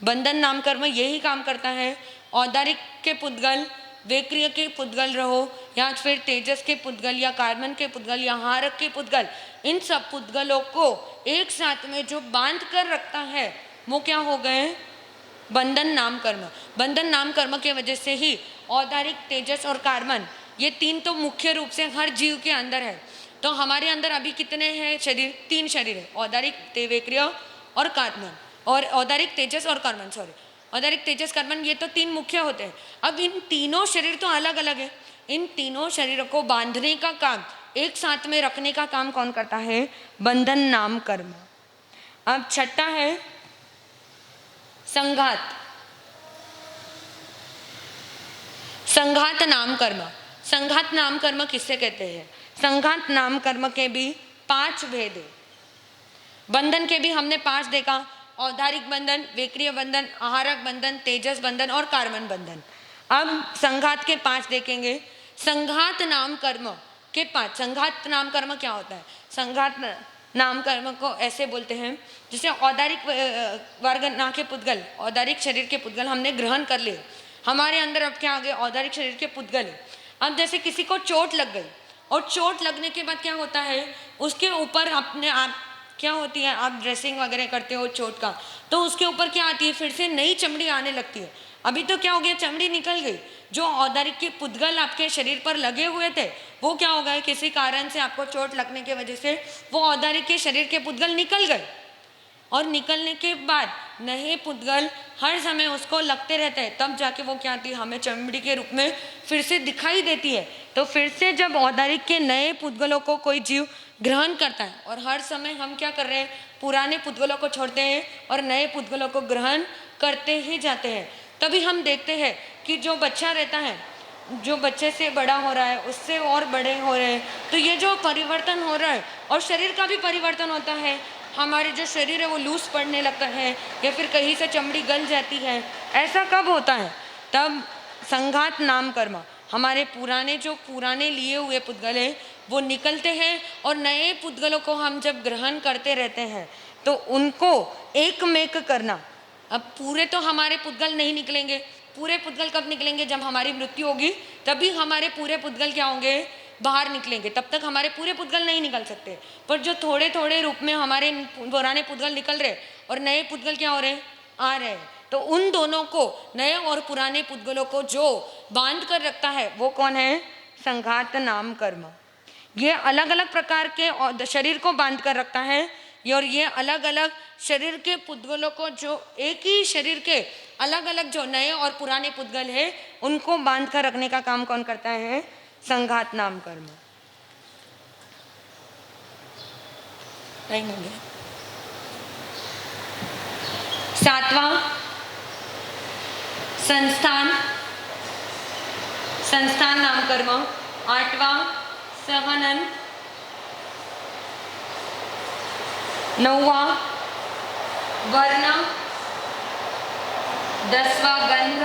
बंधन नाम कर्म यही काम करता है। औदारिक के पुद्गल, वेक्रिय के पुद्गल रहो, या फिर तेजस के पुद्गल, या कार्बन के पुद्गल, या हारक के पुद्गल, इन सब पुद्गलों को एक साथ में जो बांध कर रखता है वो क्या हो गए? बंधन नाम कर्म। बंधन नाम कर्म के वजह से ही औदारिक, तेजस और कार्बन, ये 3 तो मुख्य रूप से हर जीव के अंदर है। तो हमारे अंदर अभी कितने हैं शरीर? 3 शरीर है, औदारिक, वेक्रिय और कार्बन, और औदारिक, तेजस और कार्बन, सॉरी, औदारिक, तेजस, कार्बन, ये तो 3 मुख्य होते हैं। अब इन तीनों शरीर तो अलग अलग है, इन तीनों शरीरों को बांधने का काम, एक साथ में रखने का काम कौन करता है? बंधन नाम कर्म। अब छठा है संघात। संघात नाम कर्म। संघात नाम कर्म किससे कहते हैं? संघात नाम कर्म के भी 5 भेद है। बंधन के भी हमने 5 देखा, औदारिक बंधन, वेक्रिय बंधन, आहारक बंधन, तेजस बंधन और कार्बन बंधन। अब संघात के 5 देखेंगे। संघात नाम कर्म के 5। संघात नाम कर्म क्या होता है? संघात नाम कर्म को ऐसे बोलते हैं, जैसे औदारिक वर्ग ना के पुद्गल, औदारिक शरीर के पुद्गल हमने ग्रहण कर लिए, हमारे अंदर अब क्या आ गए? औदारिक शरीर के पुद्गल है। अब जैसे किसी को चोट लग गई, और चोट लगने के बाद क्या होता है? उसके ऊपर अपने आप क्या होती है? आप ड्रेसिंग वगैरह करते हो चोट का, तो उसके ऊपर क्या आती है? फिर से नई चमड़ी आने लगती है। अभी तो क्या हो गया? चमड़ी निकल गई। जो औदारिक के पुद्गल आपके शरीर पर लगे हुए थे वो क्या हो गए? किसी कारण से आपको चोट लगने की वजह से वो औदारिक के शरीर के पुद्गल निकल गए, और निकलने के बाद नए पुद्गल हर समय उसको लगते रहते हैं, तब जाके वो क्या आती है? हमें चमड़ी के रूप में फिर से दिखाई देती है। तो फिर से जब औदारिक के नए पुद्गलों को कोई जीव ग्रहण करता है, और हर समय हम क्या कर रहे हैं? पुराने पुद्गलों को छोड़ते हैं और नए पुद्गलों को ग्रहण करते ही जाते हैं। तभी हम देखते हैं कि जो बच्चा रहता है, जो बच्चे से बड़ा हो रहा है, उससे और बड़े हो रहे हैं, तो ये जो परिवर्तन हो रहा है, और शरीर का भी परिवर्तन होता है। हमारे जो शरीर है वो लूज पड़ने लगता है, या फिर कहीं से चमड़ी गल जाती है। ऐसा कब होता है? तब संघात नाम कर्म, हमारे पुराने लिए हुए पुद्गल है वो निकलते हैं और नए पुद्गलों को हम जब ग्रहण करते रहते हैं तो उनको एकमेक करना। अब पूरे तो हमारे पुद्गल नहीं निकलेंगे, पूरे पुद्गल कब निकलेंगे? जब हमारी मृत्यु होगी, तभी हमारे पूरे पुद्गल क्या होंगे? बाहर निकलेंगे। तब तक हमारे पूरे पुद्गल नहीं निकल सकते। पर जो थोड़े थोड़े रूप में हमारे पुराने पुद्गल निकल रहे और नए पुद्गल क्या हो रहे? आ रहे हैं। तो उन दोनों को, नए और पुराने पुद्गलों को जो बांध कर रखता है वो कौन है? संघात नाम कर्म। ये अलग अलग प्रकार के शरीर को बांध कर रखता है, और ये अलग अलग शरीर के पुद्गलों को, जो एक ही शरीर के अलग अलग जो नए और पुराने पुद्गल है, उनको बांध कर रखने का काम कौन करता है? संघात नाम कर्म। सातवां संस्थान, संस्थान नाम कर्म। आठवां सहनन। नौवां वर्ण। 10वां गंध।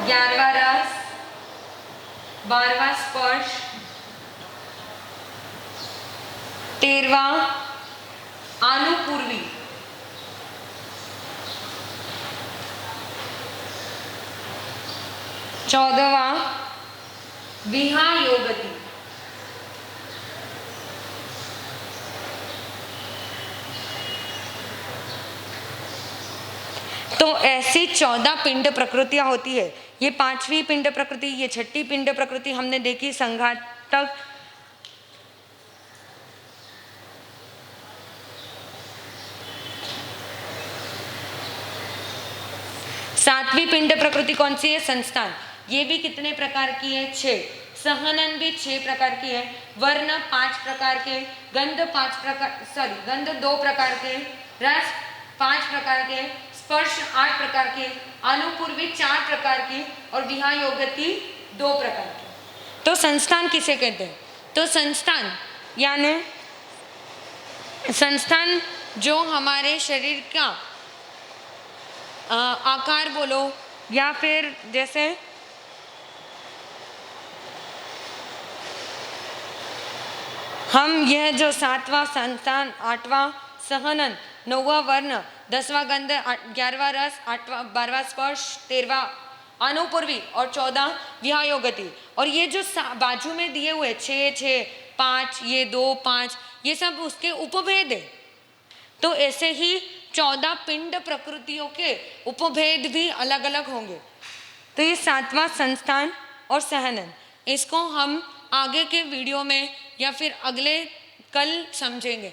11वां रस। 12वां स्पर्श। 13वां आनुपूर्वी। 14वां विहायोगति। तो ऐसी 14 पिंड प्रकृतियां होती है। ये 5वीं पिंड प्रकृति, ये 6ठी पिंड प्रकृति हमने देखी संघातक। 7वीं पिंड प्रकृति कौन सी है? संस्थान। ये भी कितने प्रकार की है? 6। सहनन भी 6 प्रकार की है। वर्ण 5 प्रकार के। गंध 5 प्रकार, गंध 2 प्रकार के। रस 5 प्रकार के। स्पर्श 8 प्रकार के। आनुपूर्वी 4 प्रकार की। और विहायोगति 2 प्रकार की। तो संस्थान किसे कहते हैं? तो संस्थान यानी संस्थान जो हमारे शरीर का आकार बोलो, या फिर जैसे हम यह जो 7वां संस्थान, 8वां सहनन, 9वां वर्ण, 10वां गंध, 11वां रस, 12वां स्पर्श, 13वां आनुपूर्वी और 14 विहायोगति, और ये जो बाजू में दिए हुए 6, 6, 5, ये 2, 5, ये सब उसके उपभेद है। तो ऐसे ही 14 पिंड प्रकृतियों के उपभेद भी अलग अलग होंगे। तो ये 7वां संस्थान और सहनन, इसको हम आगे के वीडियो में या फिर अगले कल समझेंगे।